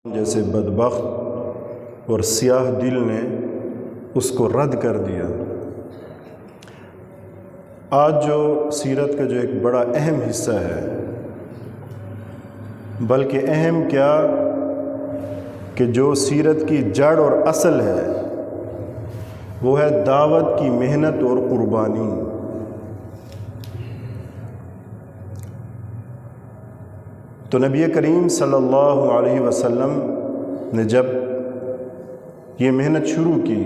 جیسے بدبخت اور سیاہ دل نے اس کو رد کر دیا۔ آج جو سیرت کا جو ایک بڑا اہم حصہ ہے، بلکہ اہم کیا کہ جو سیرت کی جڑ اور اصل ہے، وہ ہے دعوت کی محنت اور قربانی۔ تو نبی کریم صلی اللہ علیہ وسلم نے جب یہ محنت شروع کی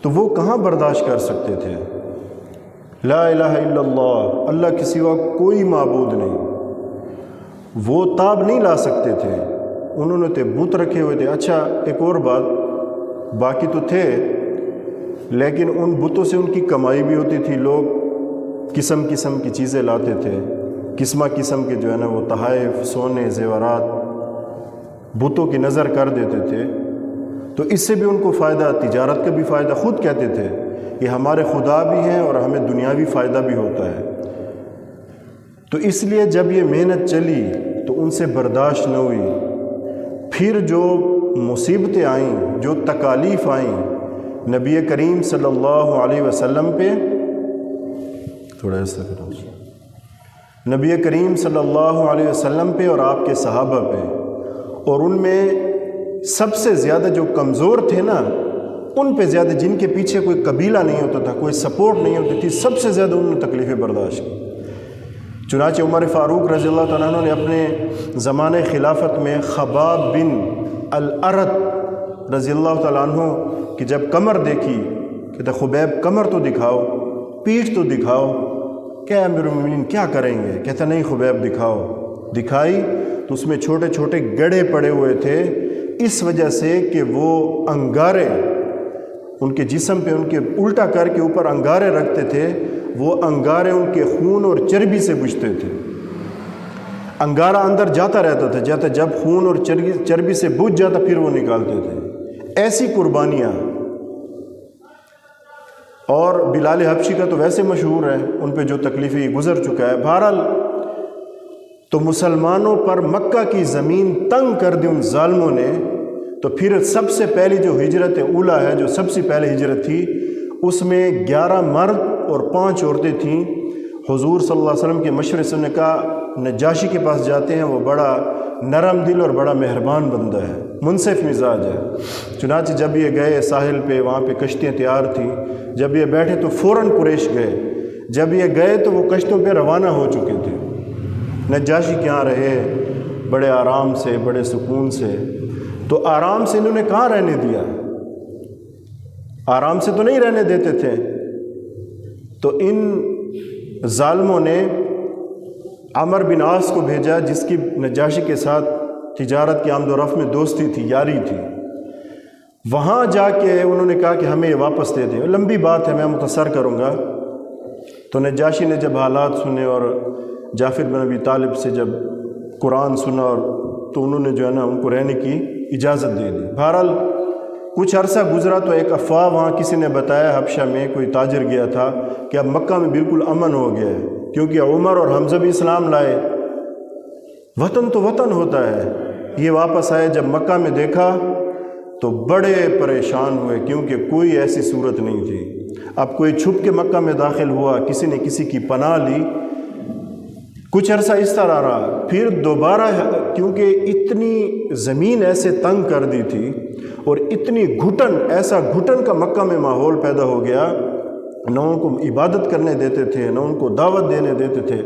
تو وہ کہاں برداشت کر سکتے تھے؟ لا الہ الا اللہ، اللہ کے سوا کوئی معبود نہیں، وہ تاب نہیں لا سکتے تھے۔ انہوں نے تو بت رکھے ہوئے تھے۔ اچھا، ایک اور بات، باقی تو تھے لیکن ان بتوں سے ان کی کمائی بھی ہوتی تھی۔ لوگ قسم قسم کی چیزیں لاتے تھے، قسم قسم کے جو ہے نا وہ تحائف، سونے، زیورات بتوں کی نظر کر دیتے تھے، تو اس سے بھی ان کو فائدہ، تجارت کا بھی فائدہ۔ خود کہتے تھے یہ ہمارے خدا بھی ہیں اور ہمیں دنیاوی فائدہ بھی ہوتا ہے۔ تو اس لیے جب یہ محنت چلی تو ان سے برداشت نہ ہوئی۔ پھر جو مصیبتیں آئیں، جو تکالیف آئیں نبی کریم صلی اللہ علیہ وسلم پہ، تھوڑا ایسا کرو، نبی کریم صلی اللہ علیہ وسلم پہ اور آپ کے صحابہ پہ، اور ان میں سب سے زیادہ جو کمزور تھے نا، ان پہ زیادہ، جن کے پیچھے کوئی قبیلہ نہیں ہوتا تھا، کوئی سپورٹ نہیں ہوتی تھی، سب سے زیادہ انہوں نے تکلیفیں برداشت کی۔ چنانچہ عمر فاروق رضی اللہ تعالیٰ عنہ نے اپنے زمانہ خلافت میں خباب بن الارت رضی اللہ تعالیٰ عنہ کی جب کمر دیکھی، کہتا خبیب کمر تو دکھاؤ، پیٹھ تو دکھاؤ، کیا امیر المومنین کیا کریں گے؟ کہتا نہیں خبیب دکھاؤ۔ دکھائی تو اس میں چھوٹے چھوٹے گڑھے پڑے ہوئے تھے، اس وجہ سے کہ وہ انگارے ان کے جسم پہ، ان کے الٹا کر کے اوپر انگارے رکھتے تھے، وہ انگارے ان کے خون اور چربی سے بجھتے تھے۔ انگارہ اندر جاتا رہتا تھا، جب خون اور چربی سے بجھ جاتا پھر وہ نکالتے تھے۔ ایسی قربانیاں۔ اور بلال حبشی کا تو ویسے مشہور ہے، ان پہ جو تکلیفیں گزر چکا ہے۔ بہرحال تو مسلمانوں پر مکہ کی زمین تنگ کر دی ان ظالموں نے۔ تو پھر سب سے پہلی جو ہجرت اولا ہے، جو سب سے پہلے ہجرت تھی، اس میں 11 مرد اور 5 عورتیں تھیں۔ حضور صلی اللہ علیہ وسلم کے مشورے سے نے کہا نجاشی کے پاس جاتے ہیں، وہ بڑا نرم دل اور بڑا مہربان بندہ ہے، منصف مزاج ہے۔ چنانچہ جب یہ گئے ساحل پہ، وہاں پہ کشتیاں تیار تھیں، جب یہ بیٹھے تو فوراً قریش گئے۔ جب یہ گئے تو وہ کشتیوں پہ روانہ ہو چکے تھے۔ نجاشی کے یہاں رہے بڑے آرام سے، بڑے سکون سے۔ تو آرام سے انہوں نے کہاں رہنے دیا؟ آرام سے تو نہیں رہنے دیتے تھے۔ تو ان ظالموں نے عمر بن عاص کو بھیجا، جس کی نجاشی کے ساتھ تجارت کی آمد و رفت میں دوستی تھی، یاری تھی۔ وہاں جا کے انہوں نے کہا کہ ہمیں یہ واپس دے دیں۔ لمبی بات ہے، میں مختصر کروں گا۔ تو نجاشی نے جب حالات سنے اور جعفر بن ابی طالب سے جب قرآن سنا، اور تو انہوں نے جو ہے نا ان کو رہنے کی اجازت دے دی۔ بہرحال کچھ عرصہ گزرا تو ایک افواہ وہاں کسی نے بتایا، حبشہ میں کوئی تاجر گیا تھا، کہ اب مکہ میں بالکل امن ہو گیا ہے، کیونکہ عمر اور حمزہ بھی اسلام لائے۔ وطن تو وطن ہوتا ہے۔ یہ واپس آئے، جب مکہ میں دیکھا تو بڑے پریشان ہوئے، کیونکہ کوئی ایسی صورت نہیں تھی۔ اب کوئی چھپ کے مکہ میں داخل ہوا، کسی نے کسی کی پناہ لی، کچھ عرصہ اس طرح رہا۔ پھر دوبارہ، کیونکہ اتنی زمین ایسے تنگ کر دی تھی اور اتنی گھٹن، ایسا گھٹن کا مکہ میں ماحول پیدا ہو گیا، نہ ان کو عبادت کرنے دیتے تھے، نہ ان کو دعوت دینے دیتے تھے۔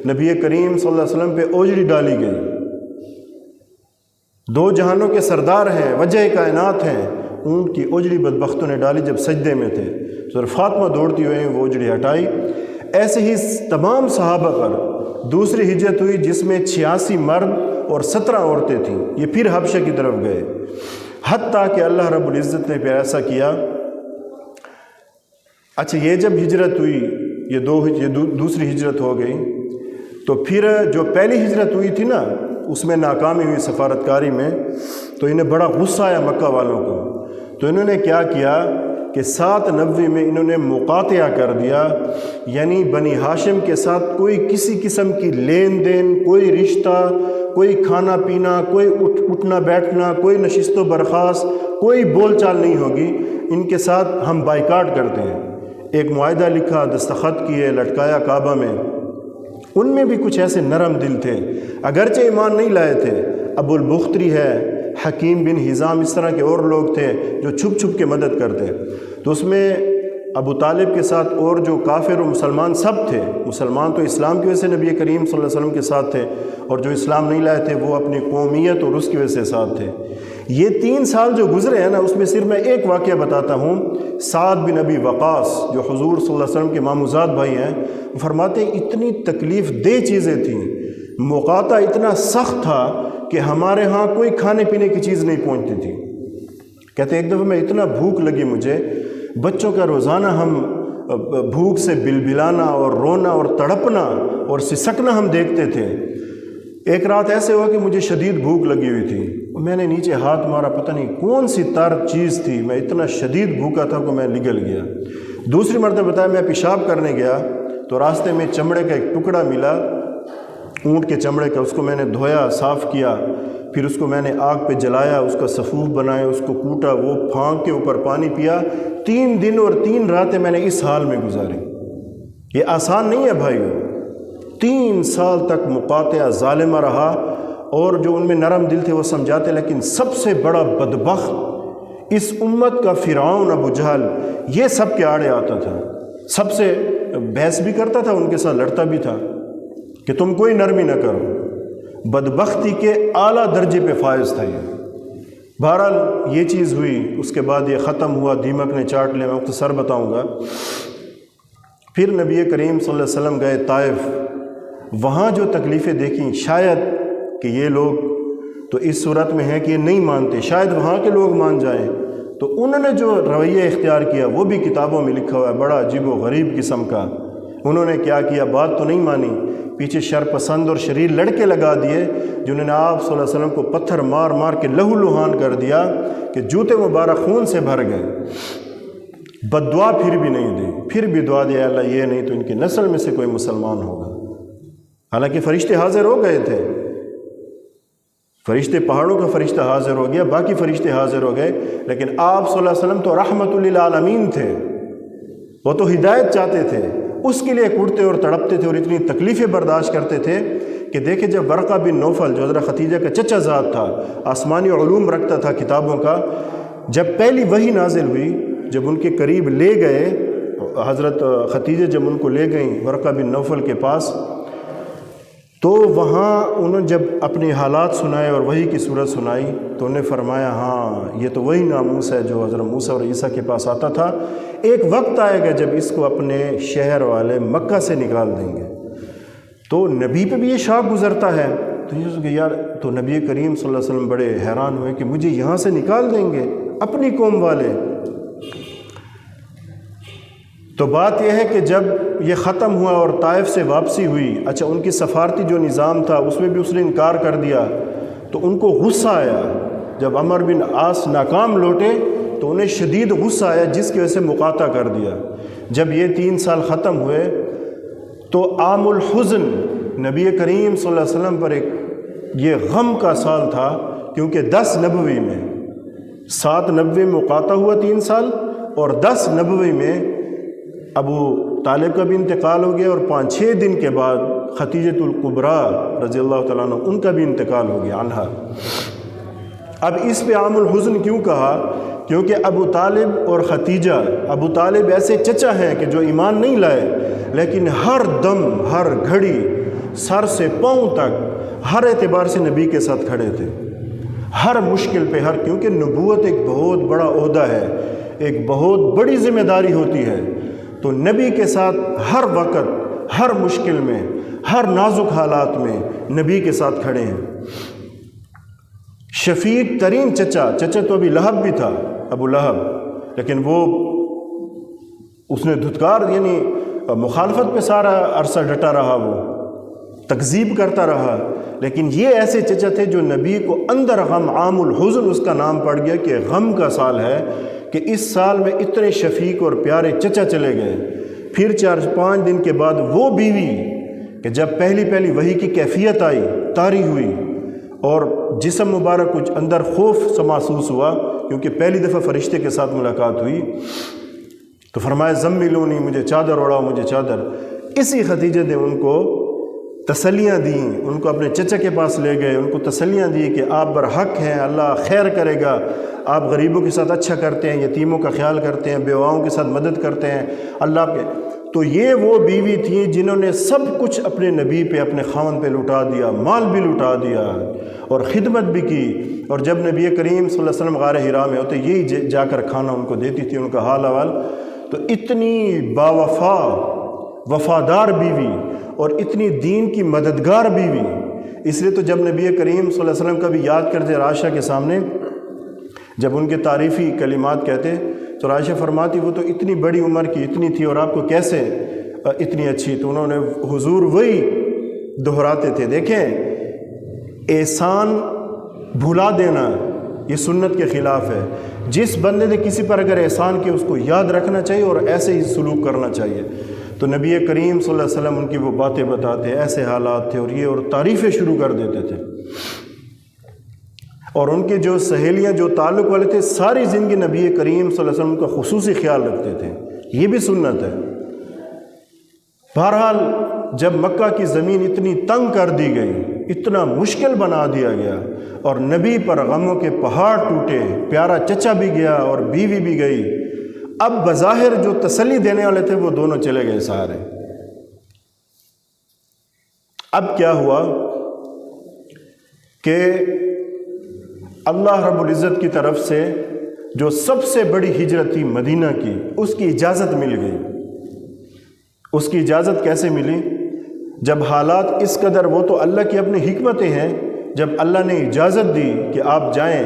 نبی کریم صلی اللہ علیہ وسلم پہ اوجڑی ڈالی گئی۔ 2 جہانوں کے سردار ہیں، وجہ کائنات ہیں، ان کی اوجڑی بدبختوں نے ڈالی جب سجدے میں تھے۔ سر فاطمہ دوڑتی ہوئے وہ اوجڑی ہٹائی۔ ایسے ہی تمام صحابہ پر دوسری ہجرت ہوئی، جس میں 86 مرد اور 17 عورتیں تھیں۔ یہ پھر حبشہ کی طرف گئے، حتیٰ کہ اللہ رب العزت نے پھر ایسا کیا۔ اچھا، یہ جب ہجرت ہوئی، یہ دوسری ہجرت ہو گئی، تو پھر جو پہلی ہجرت ہوئی تھی نا، اس میں ناکامی ہوئی سفارتکاری میں، تو انہیں بڑا غصہ آیا مکہ والوں کو۔ تو انہوں نے کیا کیا کہ 790 میں انہوں نے مقاطعہ کر دیا، یعنی بنی ہاشم کے ساتھ کوئی کسی قسم کی لین دین، کوئی رشتہ، کوئی کھانا پینا، کوئی اٹھنا بیٹھنا، کوئی نشست و برخاست، کوئی بول چال نہیں ہوگی، ان کے ساتھ ہم بائیکاٹ کرتے ہیں۔ ایک معاہدہ لکھا، دستخط کیے، لٹکایا کعبہ میں۔ ان میں بھی کچھ ایسے نرم دل تھے، اگرچہ ایمان نہیں لائے تھے۔ ابو البختری ہے، حکیم بن حزام، اس طرح کے اور لوگ تھے جو چھپ چھپ کے مدد کرتے۔ تو اس میں ابو طالب کے ساتھ اور جو کافر و مسلمان سب تھے۔ مسلمان تو اسلام کی وجہ سے نبی کریم صلی اللہ علیہ وسلم کے ساتھ تھے، اور جو اسلام نہیں لائے تھے وہ اپنی قومیت اور اس کی وجہ سے ساتھ تھے۔ یہ 3 سال جو گزرے ہیں نا، اس میں صرف میں ایک واقعہ بتاتا ہوں۔ سعد بن ابی وقاص جو حضور صلی اللہ علیہ وسلم کے ماموزاد بھائی ہیں، فرماتے ہیں اتنی تکلیف دہ چیزیں تھیں، مقاطع اتنا سخت تھا کہ ہمارے ہاں کوئی کھانے پینے کی چیز نہیں پہنچتی تھی۔ کہتے ایک دفعہ میں اتنا بھوک لگی مجھے، بچوں کا روزانہ ہم بھوک سے بلبلانا اور رونا اور تڑپنا اور سسکنا ہم دیکھتے تھے۔ ایک رات ایسے ہوا کہ مجھے شدید بھوک لگی ہوئی تھی، میں نے نیچے ہاتھ مارا، پتہ نہیں کون سی تر چیز تھی، میں اتنا شدید بھوکا تھا کہ میں نگل گیا۔ دوسری مرتبہ بتایا میں پیشاب کرنے گیا تو راستے میں چمڑے کا ایک ٹکڑا ملا، اونٹ کے چمڑے کا، اس کو میں نے دھویا، صاف کیا، پھر اس کو میں نے آگ پہ جلایا، اس کا سفوف بنایا، اس کو کوٹا، وہ پھانک کے اوپر پانی پیا۔ 3 دن اور 3 راتیں میں نے اس حال میں گزاری۔ یہ آسان نہیں ہے بھائیو۔ 3 سال تک مقاطعہ ظالمہ رہا، اور جو ان میں نرم دل تھے وہ سمجھاتے، لیکن سب سے بڑا بدبخت اس امت کا فرعون ابو جہل، یہ سب کے آڑے آتا تھا، سب سے بحث بھی کرتا تھا، ان کے ساتھ لڑتا بھی تھا کہ تم کوئی نرمی نہ کرو۔ بدبختی کے اعلیٰ درجے پہ فائز تھا یہ۔ بہرحال یہ چیز ہوئی، اس کے بعد یہ ختم ہوا، دیمک نے چاٹ لیا، میں مختصر بتاؤں گا۔ پھر نبی کریم صلی اللہ علیہ وسلم گئے طائف، وہاں جو تکلیفیں دیکھیں، شاید کہ یہ لوگ تو اس صورت میں ہیں کہ یہ نہیں مانتے، شاید وہاں کے لوگ مان جائیں، تو انہوں نے جو رویہ اختیار کیا وہ بھی کتابوں میں لکھا ہوا ہے، بڑا عجیب و غریب قسم کا۔ انہوں نے کیا کیا؟ بات تو نہیں مانی، پیچھے شر پسند اور شریر لڑکے لگا دیے، جنہوں نے آپ صلی اللہ علیہ وسلم کو پتھر مار مار کے لہو لہان کر دیا کہ جوتے مبارک خون سے بھر گئے۔ بد دعا پھر بھی نہیں دی، پھر بھی دعا دیا اللہ یہ نہیں تو ان کی نسل میں سے کوئی مسلمان ہوگا۔ حالانکہ فرشتے حاضر ہو گئے تھے، فرشتے، پہاڑوں کا فرشتہ حاضر ہو گیا، باقی فرشتے حاضر ہو گئے، لیکن آپ صلی اللہ علیہ وسلم تو رحمت للعالمین تھے، وہ تو ہدایت چاہتے تھے، اس کے لیے کڑتے اور تڑپتے تھے اور اتنی تکلیفیں برداشت کرتے تھے کہ دیکھیں جب ورقہ بن نوفل جو حضرت خدیجہ کا چچا زاد تھا، آسمانی علوم رکھتا تھا کتابوں کا، جب پہلی وحی نازل ہوئی، جب ان کے قریب لے گئے حضرت خدیجہ، جب ان کو لے گئیں ورقہ بن نوفل کے پاس، تو وہاں انہوں نے جب اپنے حالات سنائے اور وحی کی صورت سنائی تو انہوں نے فرمایا ہاں یہ تو وہی ناموس ہے جو حضرت موسیٰ اور عیسیٰ کے پاس آتا تھا، ایک وقت آئے گا جب اس کو اپنے شہر والے مکہ سے نکال دیں گے۔ تو نبی پہ بھی یہ شاک گزرتا ہے، تو یہ کہ یار، تو نبی کریم صلی اللہ علیہ وسلم بڑے حیران ہوئے کہ مجھے یہاں سے نکال دیں گے اپنی قوم والے۔ تو بات یہ ہے کہ جب یہ ختم ہوا اور طائف سے واپسی ہوئی، اچھا ان کی سفارتی جو نظام تھا اس میں بھی اس نے انکار کر دیا، تو ان کو غصہ آیا۔ جب عمر بن عاص ناکام لوٹے تو انہیں شدید غصہ آیا، جس کی وجہ سے مقاطع کر دیا۔ جب یہ 3 سال ختم ہوئے تو عام الحزن نبی کریم صلی اللہ علیہ وسلم پر ایک یہ غم کا سال تھا، کیونکہ 10 نبوی میں 7 نبوی میں مقاطع ہوا 3 سال، اور 10 نبوی میں ابو طالب کا بھی انتقال ہو گیا، اور 5-6 دن کے بعد خدیجۃ الکبریٰ رضی اللہ تعالیٰ عنہ ان کا بھی انتقال ہو گیا عنہا۔ اب اس پہ عام الحزن کیوں کہا؟ کیونکہ ابو طالب اور خدیجہ، ابو طالب ایسے چچا ہیں کہ جو ایمان نہیں لائے، لیکن ہر دم، ہر گھڑی، سر سے پاؤں تک، ہر اعتبار سے نبی کے ساتھ کھڑے تھے، ہر مشکل پہ، کیونکہ نبوت ایک بہت بڑا عہدہ ہے، ایک بہت بڑی ذمہ داری ہوتی ہے، تو نبی کے ساتھ ہر وقت، ہر مشکل میں، ہر نازک حالات میں نبی کے ساتھ کھڑے ہیں۔ شفیق ترین چچا تو ابھی لہب بھی تھا، ابو لہب، لیکن وہ اس نے دھتکار، یعنی مخالفت پہ سارا عرصہ ڈٹا رہا، وہ تکذیب کرتا رہا، لیکن یہ ایسے چچا تھے جو نبی کو اندر غم، عام الحزن اس کا نام پڑ گیا کہ غم کا سال ہے، کہ اس سال میں اتنے شفیق اور پیارے چچا چلے گئے۔ پھر 4-5 دن کے بعد وہ بیوی کہ جب پہلی وحی کی کیفیت آئی، طاری ہوئی، اور جسم مبارک کچھ اندر خوف سا محسوس ہوا، کیونکہ پہلی دفعہ فرشتے کے ساتھ ملاقات ہوئی، تو فرمایا زملونی، مجھے چادر اڑاؤ، مجھے چادر۔ اسی خدیجہ نے ان کو تسلیاں دیں، ان کو اپنے چچا کے پاس لے گئے، ان کو تسلیاں دی کہ آپ برحق ہیں، اللہ خیر کرے گا، آپ غریبوں کے ساتھ اچھا کرتے ہیں، یتیموں کا خیال کرتے ہیں، بیواؤں کے ساتھ مدد کرتے ہیں، اللہ کے۔ تو یہ وہ بیوی تھیں جنہوں نے سب کچھ اپنے نبی پہ، اپنے خاوند پہ لٹا دیا، مال بھی لٹا دیا اور خدمت بھی کی۔ اور جب نبی کریم صلی اللہ علیہ وسلم غار حرا میں ہوتے، یہی جا کر کھانا ان کو دیتی تھی، ان کا حال احوال۔ تو اتنی باوفا، وفادار بیوی اور اتنی دین کی مددگار بیوی، اس لیے تو جب نبی کریم صلی اللہ علیہ وسلم کا بھی یاد کرتے عائشہ کے سامنے، جب ان کے تعریفی کلمات کہتے تو عائشہ فرماتی وہ تو اتنی بڑی عمر کی اتنی تھی اور آپ کو کیسے اتنی اچھی؟ تو انہوں نے حضور وہی دہراتے تھے، دیکھیں احسان بھلا دینا یہ سنت کے خلاف ہے۔ جس بندے نے کسی پر اگر احسان کیا اس کو یاد رکھنا چاہیے اور ایسے ہی سلوک کرنا چاہیے۔ تو نبی کریم صلی اللہ علیہ وسلم ان کی وہ باتیں بتاتے، ایسے حالات تھے اور یہ، اور تعریفیں شروع کر دیتے تھے۔ اور ان کے جو سہیلیاں، جو تعلق والے تھے، ساری زندگی نبی کریم صلی اللہ علیہ وسلم کا خصوصی خیال رکھتے تھے، یہ بھی سنت ہے۔ بہرحال جب مکہ کی زمین اتنی تنگ کر دی گئی، اتنا مشکل بنا دیا گیا اور نبی پر غموں کے پہاڑ ٹوٹے، پیارا چچا بھی گیا اور بیوی بھی گئی، اب بظاہر جو تسلی دینے والے تھے وہ دونوں چلے گئے سارے۔ اب کیا ہوا کہ اللہ رب العزت کی طرف سے جو سب سے بڑی ہجرت تھی مدینہ کی، اس کی اجازت مل گئی۔ اس کی اجازت کیسے ملی؟ جب حالات اس قدر، وہ تو اللہ کی اپنی حکمتیں ہیں، جب اللہ نے اجازت دی کہ آپ جائیں،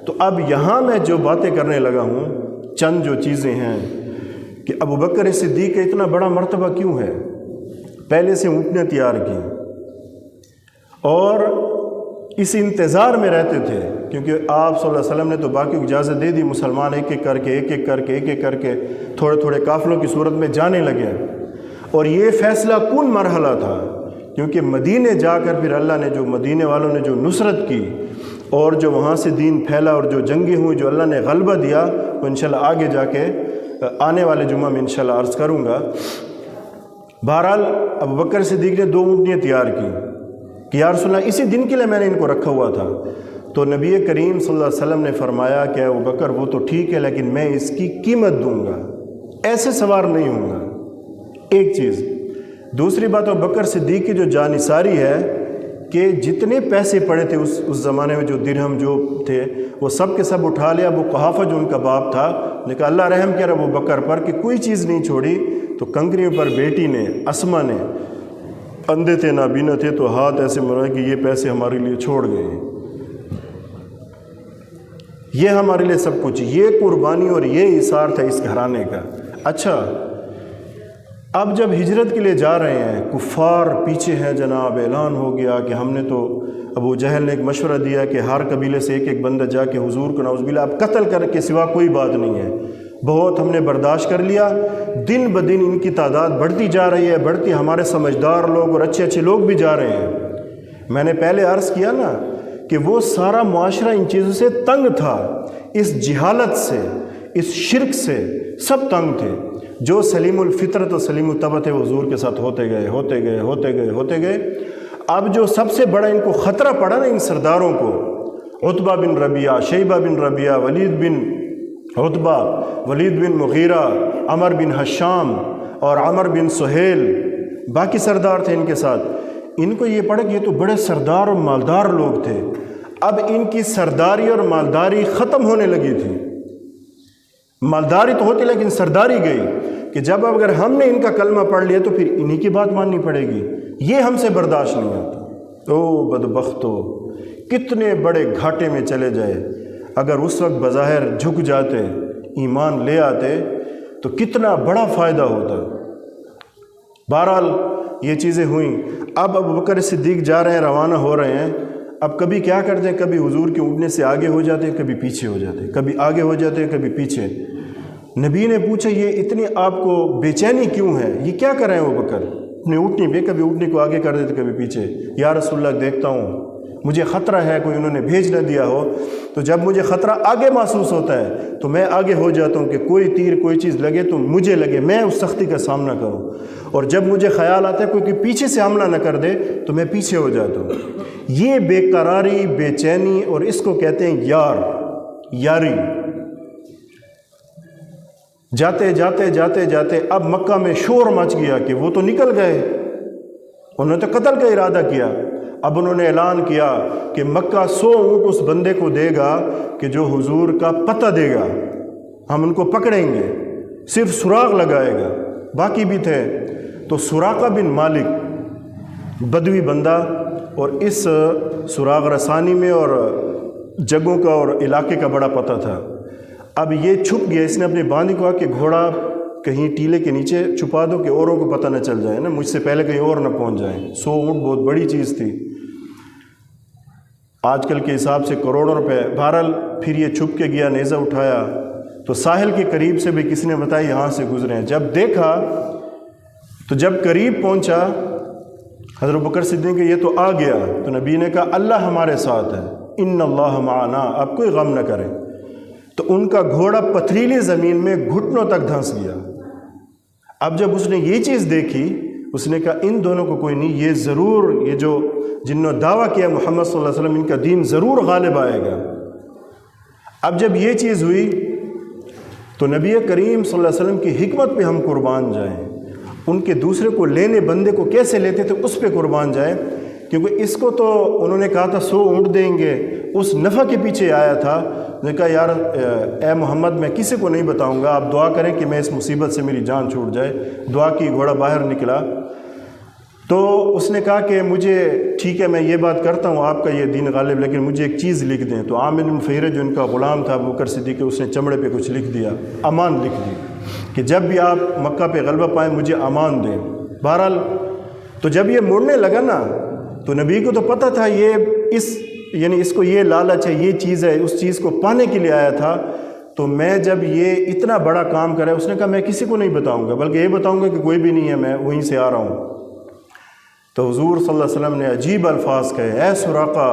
تو اب یہاں میں جو باتیں کرنے لگا ہوں، چند جو چیزیں ہیں کہ ابو بکر صدیق کا اتنا بڑا مرتبہ کیوں ہے۔ پہلے سے اونٹنے تیار کی اور اس انتظار میں رہتے تھے، کیونکہ آپ صلی اللہ علیہ وسلم نے تو باقی کو اجازت دے دی، مسلمان ایک ایک کر کے تھوڑے تھوڑے قافلوں کی صورت میں جانے لگے۔ اور یہ فیصلہ کن مرحلہ تھا، کیونکہ مدینے جا کر پھر اللہ نے، جو مدینے والوں نے جو نصرت کی اور جو وہاں سے دین پھیلا اور جو جنگیں ہوئی، جو اللہ نے غلبہ دیا، وہ انشاءاللہ آگے جا کے آنے والے جمعہ میں انشاءاللہ عرض کروں گا۔ بہرحال ابو بکر صدیق نے 2 اونٹنیاں تیار کی کہ یا رسول اللہ اسی دن کے لیے میں نے ان کو رکھا ہوا تھا۔ تو نبی کریم صلی اللہ علیہ وسلم نے فرمایا کہ ابو بکر وہ تو ٹھیک ہے، لیکن میں اس کی قیمت دوں گا، ایسے سوار نہیں ہوں گا۔ ایک چیز۔ دوسری بات، ابو بکر صدیق کی جو جانثاری ہے کہ جتنے پیسے پڑے تھے اس زمانے میں، جو درہم جو تھے، وہ سب کے سب اٹھا لیا۔ ابو قحافہ جو ان کا باپ تھا نے کہا اللہ رحم کر ابو بکر پر کہ کوئی چیز نہیں چھوڑی۔ تو کنکریوں پر بیٹی نے، اسما نے، اندھے تھے نابینا تھے، تو ہاتھ ایسے مرا کہ یہ پیسے ہمارے لیے چھوڑ گئے، یہ ہمارے لیے سب کچھ، یہ قربانی اور یہ اثار تھا اس گھرانے کا۔ اچھا، اب جب ہجرت کے لیے جا رہے ہیں، کفار پیچھے ہیں جناب، اعلان ہو گیا کہ ہم نے تو، ابو جہل نے ایک مشورہ دیا کہ ہر قبیلے سے ایک ایک بندہ جا کے حضور کو نعوذ باللہ اب قتل کر کے سوا کوئی بات نہیں ہے، بہت ہم نے برداشت کر لیا۔ دن بدن ان کی تعداد بڑھتی جا رہی ہے، بڑھتی، ہمارے سمجھدار لوگ اور اچھے اچھے لوگ بھی جا رہے ہیں۔ میں نے پہلے عرض کیا نا کہ وہ سارا معاشرہ ان چیزوں سے تنگ تھا، اس جہالت سے، اس شرک سے سب تنگ تھے۔ جو سلیم الفطرت و سلیم الطبع تھے وہ حضور کے ساتھ ہوتے گئے۔ اب جو سب سے بڑا ان کو خطرہ پڑا نا ان سرداروں کو، عتبہ بن ربیعہ، شیبہ بن ربیعہ، ولید بن عتبہ، ولید بن مغیرہ، عمر بن حشام اور عمر بن سہیل، باقی سردار تھے ان کے ساتھ۔ ان کو یہ پڑا کہ یہ تو بڑے سردار اور مالدار لوگ تھے۔ اب ان کی سرداری اور مالداری ختم ہونے لگی تھی۔ مالداری تو ہوتی لیکن سرداری گئی کہ جب اگر ہم نے ان کا کلمہ پڑھ لیا تو پھر انہی کی بات ماننی پڑے گی، یہ ہم سے برداشت نہیں آتا۔ او بدبختو، کتنے بڑے گھاٹے میں چلے جائے، اگر اس وقت بظاہر جھک جاتے، ایمان لے آتے تو کتنا بڑا فائدہ ہوتا۔ بہرحال یہ چیزیں ہوئیں۔ اب ابو بکر صدیق جا رہے ہیں، روانہ ہو رہے ہیں۔ اب کبھی کیا کرتے ہیں، کبھی حضور کے اٹھنے سے آگے ہو جاتے ہیں، کبھی پیچھے ہو جاتے ہیں، کبھی آگے ہو جاتے ہیں، کبھی پیچھے۔ نبی نے پوچھا یہ اتنی آپ کو بے چینی کیوں ہے، یہ کیا کر رہے ہیں ابو بکر؟ اپنی اٹھنی پہ کبھی اٹھنی کو آگے کر دیتے، کبھی پیچھے۔ یا رسول اللہ دیکھتا ہوں مجھے خطرہ ہے کوئی انہوں نے بھیج نہ دیا ہو، تو جب مجھے خطرہ آگے محسوس ہوتا ہے تو میں آگے ہو جاتا ہوں کہ کوئی تیر کوئی چیز لگے تو مجھے لگے، میں اس سختی کا سامنا کروں، اور جب مجھے خیال آتا ہے کوئی پیچھے سے حملہ نہ کر دے تو میں پیچھے ہو جاتا ہوں۔ یہ بے قراری، بے چینی، اور اس کو کہتے ہیں یاری۔ جاتے جاتے جاتے جاتے اب مکہ میں شور مچ گیا کہ وہ تو نکل گئے، انہوں نے تو قتل کا ارادہ کیا۔ اب انہوں نے اعلان کیا کہ مکہ 100 اونٹ اس بندے کو دے گا کہ جو حضور کا پتہ دے گا، ہم ان کو پکڑیں گے، صرف سراغ لگائے گا، باقی بھی تھے۔ تو سراقہ بن مالک بدوی بندہ، اور اس سراغ رسانی میں اور جگہوں کا اور علاقے کا بڑا پتہ تھا۔ اب یہ چھپ گیا، اس نے اپنے باندی کو کہا کہ گھوڑا کہیں ٹیلے کے نیچے چھپا دو کہ اوروں کو پتہ نہ چل جائے نا، مجھ سے پہلے کہیں اور نہ پہنچ جائیں۔ 100 اونٹ بہت بڑی چیز تھی، آج کل کے حساب سے کروڑوں روپے۔ بہرحال پھر یہ چھپ کے گیا، نیزہ اٹھایا تو ساحل کے قریب سے بھی کسی نے بتایا یہاں سے گزرے ہیں۔ جب دیکھا تو جب قریب پہنچا حضرت بکر صدیق کہ یہ تو آ گیا، تو نبی نے کہا اللہ ہمارے ساتھ ہے، ان اللہ معنا، آپ کوئی غم نہ کریں۔ تو ان کا گھوڑا پتھریلی زمین میں گھٹنوں تک دھنس گیا۔ اب جب اس نے یہ چیز دیکھی، اس نے کہا ان دونوں کو کوئی نہیں، یہ ضرور، یہ جو جنہوں نے دعویٰ کیا محمد صلی اللہ علیہ وسلم، ان کا دین ضرور غالب آئے گا۔ اب جب یہ چیز ہوئی تو نبی کریم صلی اللہ علیہ وسلم کی حکمت پہ ہم قربان جائیں، ان کے دوسرے کو لینے بندے کو کیسے لیتے تھے اس پہ قربان جائیں، کیونکہ اس کو تو انہوں نے کہا تھا 100 اونٹ دیں گے، اس نفع کے پیچھے آیا تھا۔ نے کہا یار اے محمد میں کسی کو نہیں بتاؤں گا، آپ دعا کریں کہ میں اس مصیبت سے میری جان چھوٹ جائے۔ دعا کی، گھوڑا باہر نکلا۔ تو اس نے کہا کہ مجھے ٹھیک ہے میں یہ بات کرتا ہوں، آپ کا یہ دین غالب، لیکن مجھے ایک چیز لکھ دیں۔ تو عامر بن فہیرہ جو ان کا غلام تھا ابو بکر صدیق، اس نے چمڑے پہ کچھ لکھ دیا، امان لکھ دی کہ جب بھی آپ مکہ پہ غلبہ پائیں مجھے امان دیں۔ بہرحال تو جب یہ مڑنے لگا نا تو نبی کو تو پتہ تھا یہ اس کو یہ لالچ ہے، یہ چیز ہے، اس چیز کو پانے کے لیے آیا تھا۔ تو میں جب یہ اتنا بڑا کام کرا، اس نے کہا میں کسی کو نہیں بتاؤں گا، بلکہ یہ بتاؤں گا کہ کوئی بھی نہیں ہے، میں وہیں سے آ رہا ہوں۔ تو حضور صلی اللہ علیہ وسلم نے عجیب الفاظ کہے، اے سراقہ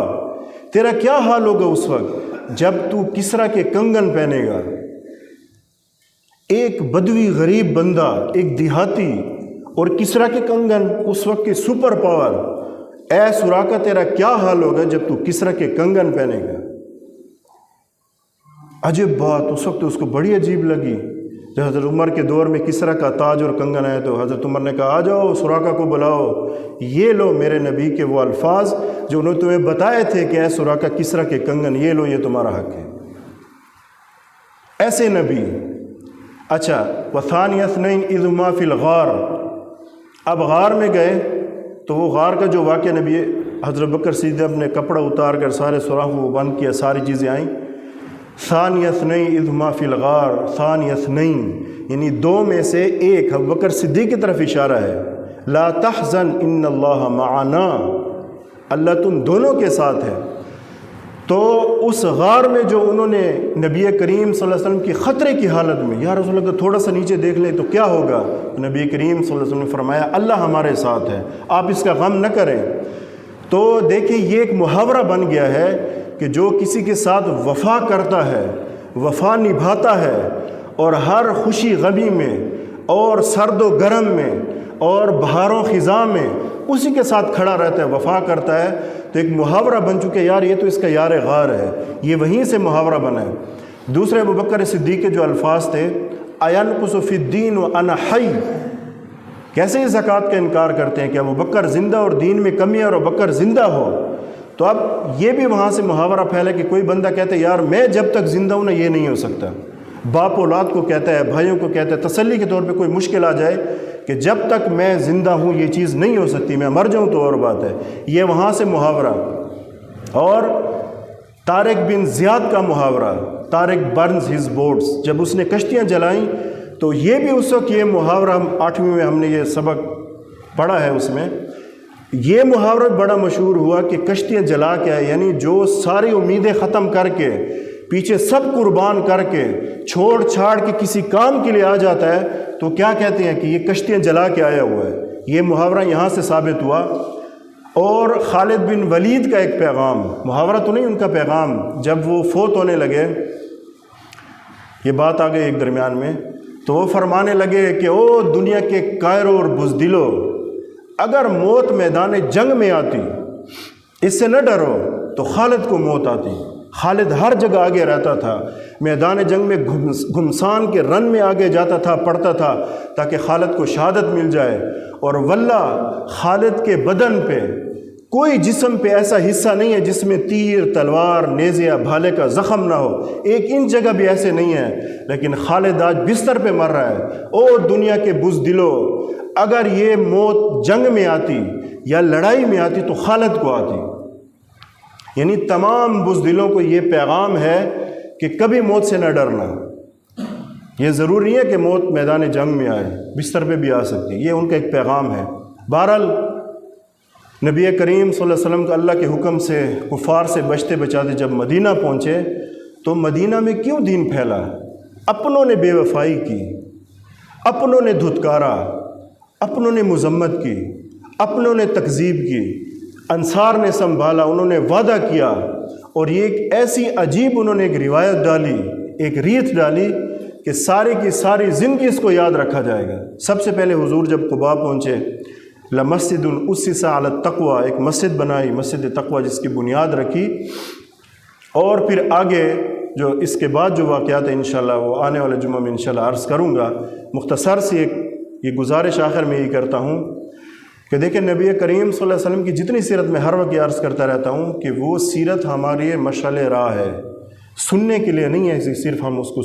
تیرا کیا حال ہوگا اس وقت جب تو کسریٰ کے کنگن پہنے گا، ایک بدوی غریب بندہ، ایک دیہاتی، اور کسریٰ کے کنگن، اس وقت کے سپر پاور۔ اے سراقہ تیرا کیا حال ہوگا جب تو کسریٰ کے کنگن پہنے گا۔ عجیب بات، اس وقت اس کو بڑی عجیب لگی۔ جب حضرت عمر کے دور میں کسریٰ کا تاج اور کنگن آئے تو حضرت عمر نے کہا آ جاؤ سراقہ کو بلاؤ، یہ لو میرے نبی کے وہ الفاظ جو انہوں نے تمہیں بتائے تھے کہ اے سراقہ کسریٰ کے کنگن یہ لو، یہ تمہارا حق ہے۔ ایسے نبی۔ اچھا، وَثَانِيَ اثْنَيْنِ إِذْ هُمَا فِي الْغَارِ، اب غار میں گئے تو وہ غار کا جو واقعہ نبی حضرت بکر صدیق نے کپڑا اتار کر سارے سوراخوں کو بند کیا، ساری چیزیں آئیں۔ ثانی اثنین اذ ہما فی الغار، ثانی اثنین یعنی دو میں سے ایک، ابو بکر صدیق کی طرف اشارہ ہے۔ لا تحزن ان اللہ معنا، اللہ تم دونوں کے ساتھ ہے۔ تو اس غار میں جو انہوں نے نبی کریم صلی اللہ علیہ وسلم کی خطرے کی حالت میں، یا رسول اللہ تھوڑا سا نیچے دیکھ لیں تو کیا ہوگا، نبی کریم صلی اللہ علیہ وسلم نے فرمایا اللہ ہمارے ساتھ ہے، آپ اس کا غم نہ کریں۔ تو دیکھیں یہ ایک محاورہ بن گیا ہے کہ جو کسی کے ساتھ وفا کرتا ہے، وفا نبھاتا ہے، اور ہر خوشی غمی میں اور سرد و گرم میں اور بہار و خزاں میں اسی کے ساتھ کھڑا رہتا ہے، وفا کرتا ہے، تو ایک محاورہ بن چکے یار یہ تو اس کا یار غار ہے، یہ وہیں سے محاورہ بنا ہے۔ دوسرے ابو بکر صدیق کے جو الفاظ تھے، اَيَنْقُصُ فِي الدِّينِ وَأَنَا حَيٌّ، کیسے یہ زکوٰۃ کا انکار کرتے ہیں کہ ابو بکر زندہ اور دین میں کمی ہے اور ابو بکر زندہ ہو۔ تو اب یہ بھی وہاں سے محاورہ پھیلا کہ کوئی بندہ کہتا ہے یار میں جب تک زندہ ہوں نا یہ نہیں ہو سکتا، باپ اولاد کو کہتا ہے، بھائیوں کو کہتا ہے، تسلی کے طور پہ کوئی مشکل آ جائے کہ جب تک میں زندہ ہوں یہ چیز نہیں ہو سکتی، میں مر جاؤں تو اور بات ہے، یہ وہاں سے محاورہ۔ اور طارق بن زیاد کا محاورہ، طارق برنز ہز بوٹس، جب اس نے کشتیاں جلائیں تو یہ بھی اس وقت یہ محاورہ، ہم 8ویں میں ہم نے یہ سبق پڑھا ہے، اس میں یہ محاورہ بڑا مشہور ہوا کہ کشتیاں جلا کے آئے، یعنی جو ساری امیدیں ختم کر کے پیچھے سب قربان کر کے چھوڑ چھاڑ کے کسی کام کے لیے آ جاتا ہے تو کیا کہتے ہیں کہ یہ کشتیاں جلا کے آیا ہوا ہے۔ یہ محاورہ یہاں سے ثابت ہوا۔ اور خالد بن ولید کا ایک پیغام، محاورہ تو نہیں، ان کا پیغام، جب وہ فوت ہونے لگے، یہ بات آ گئی ایک درمیان میں، تو وہ فرمانے لگے کہ او دنیا کے قائروں اور بزدلو، اگر موت میدان جنگ میں آتی، اس سے نہ ڈرو، تو خالد کو موت آتی۔ خالد ہر جگہ آگے رہتا تھا، میدان جنگ میں گھمسان کے رن میں آگے جاتا تھا، پڑھتا تھا تاکہ خالد کو شہادت مل جائے۔ اور واللہ خالد کے بدن پہ کوئی جسم پہ ایسا حصہ نہیں ہے جس میں تیر، تلوار، نیزے یا بھالے کا زخم نہ ہو، ایک انچ جگہ بھی ایسے نہیں ہے، لیکن خالد آج بستر پہ مر رہا ہے۔ او دنیا کے بزدلو، اگر یہ موت جنگ میں آتی یا لڑائی میں آتی تو خالد کو آتی۔ یعنی تمام بزدلوں کو یہ پیغام ہے کہ کبھی موت سے نہ ڈرنا۔ یہ ضروری ہے کہ موت میدان جنگ میں آئے، بستر پہ بھی آ سکتی، یہ ان کا ایک پیغام ہے۔ بہرحال نبی کریم صلی اللہ علیہ وسلم کا اللہ کے حکم سے کفار سے بچتے بچاتے جب مدینہ پہنچے تو مدینہ میں کیوں دین پھیلا؟ اپنوں نے بے وفائی کی، اپنوں نے دھتکارا، اپنوں نے مذمت کی، اپنوں نے تکذیب کی، انصار نے سنبھالا، انہوں نے وعدہ کیا، اور یہ ایک ایسی عجیب انہوں نے ایک روایت ڈالی، ایک ریت ڈالی کہ ساری کی ساری زندگی اس کو یاد رکھا جائے گا۔ سب سے پہلے حضور جب قباء پہنچے، لمسجد اسس علی التقوی، ایک مسجد بنائی، مسجد تقوی، جس کی بنیاد رکھی، اور پھر آگے جو اس کے بعد جو واقعات ہیں انشاءاللہ وہ آنے والے جمعہ میں انشاءاللہ عرض کروں گا۔ مختصر سی ایک یہ گزارش آخر میں یہ کرتا ہوں کہ دیکھیں نبی کریم صلی اللہ علیہ وسلم کی جتنی سیرت میں ہر وقت یہ عرض کرتا رہتا ہوں کہ وہ سیرت ہماری مشعل راہ ہے، سننے کے لیے نہیں ہے صرف ہم اس کو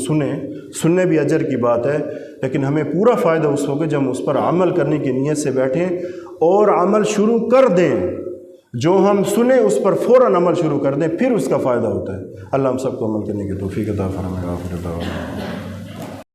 سننے بھی اجر کی بات ہے، لیکن ہمیں پورا فائدہ اس ہوگا جب ہم اس پر عمل کرنے کی نیت سے بیٹھیں اور عمل شروع کر دیں۔ جو ہم سنیں اس پر فوراً عمل شروع کر دیں، پھر اس کا فائدہ ہوتا ہے۔ اللہ ہم سب کو عمل کرنے کی توفیق عطا فرمائے۔